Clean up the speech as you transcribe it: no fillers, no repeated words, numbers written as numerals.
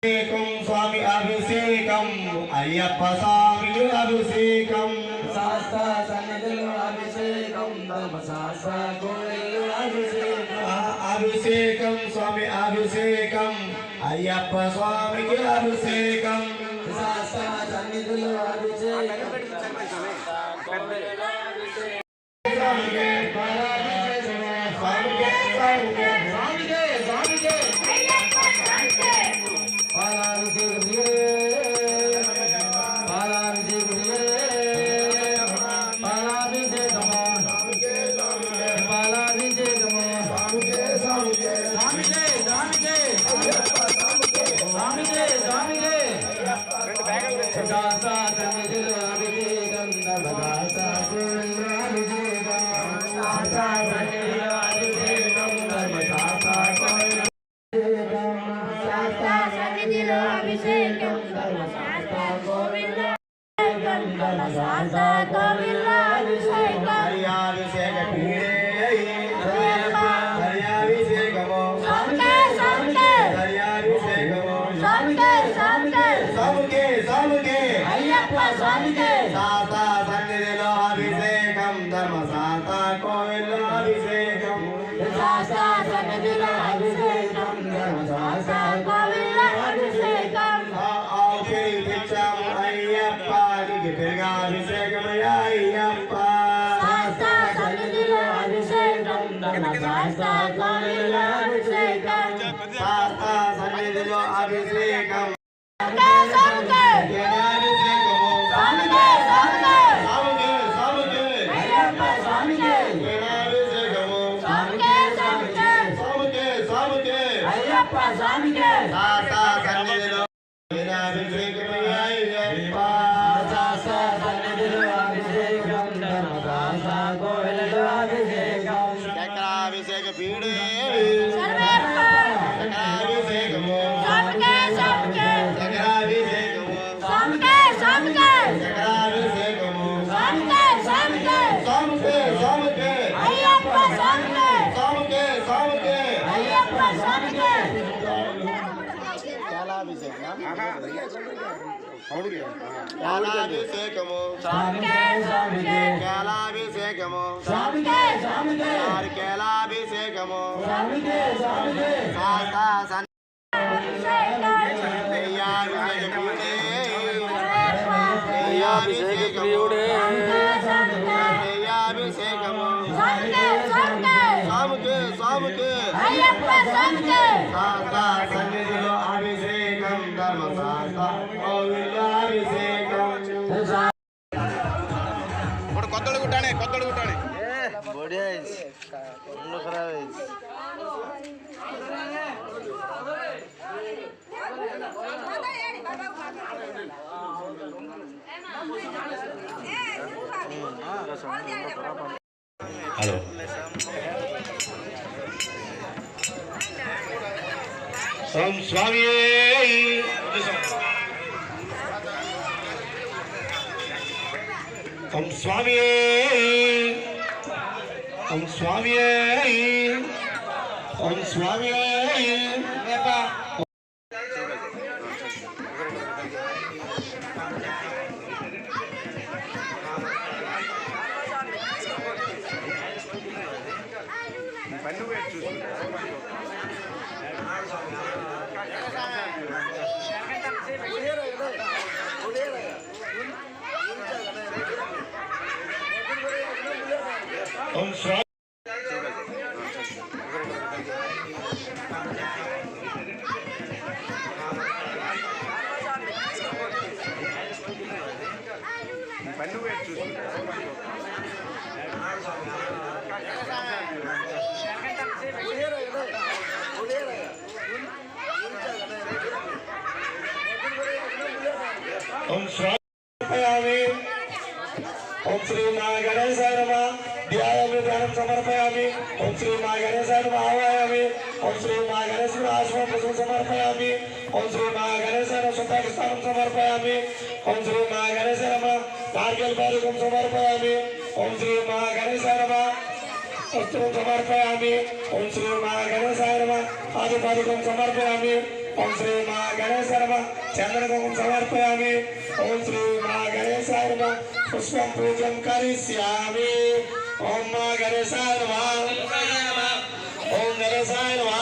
स्वामी अभिषेकम अय्यप्पा स्वामी अभिषेकम शास्त्रा सन्निधिलो अभिषेकम धर्मशास्त्रा गोविलो अभिषेकम स्वामी अभिषेकम अय्यप्पा स्वामी अभिषेकम शास्त्रा सन्निधिलो अभिषेकम हेलो ओम स्वामी ओम स्वामी ओम स्वामी ओम स्वामी ओम स्वामी ओम श्री मां गणेशाय नमः ध्यायामि ध्यानं समर्पयामि ओम श्री मां गणेशाय नमः आवाहयामि ओम श्री मां गणेशाय आश्रमं पुष्पं समर्पयामि ओम श्री मां गणेशाय सुतास्थानं समर्पयामि ओम श्री मां गणेशाय नमः नारिकेलपादुकं समर्पयामि ओम श्री मां गणेशाय नमः वस्त्रं समर्पयामि ओम श्री मां गणेशाय नमः पादुकं समर्पयामि ओम श्री मां गणेशाय चंद्रगुं समर्पयामि ओम श्री मां गणेशाय नमः पुष्पं पूजन करिष्यामि ओम मां गणेशाय नमः ओम गणेशाय नमः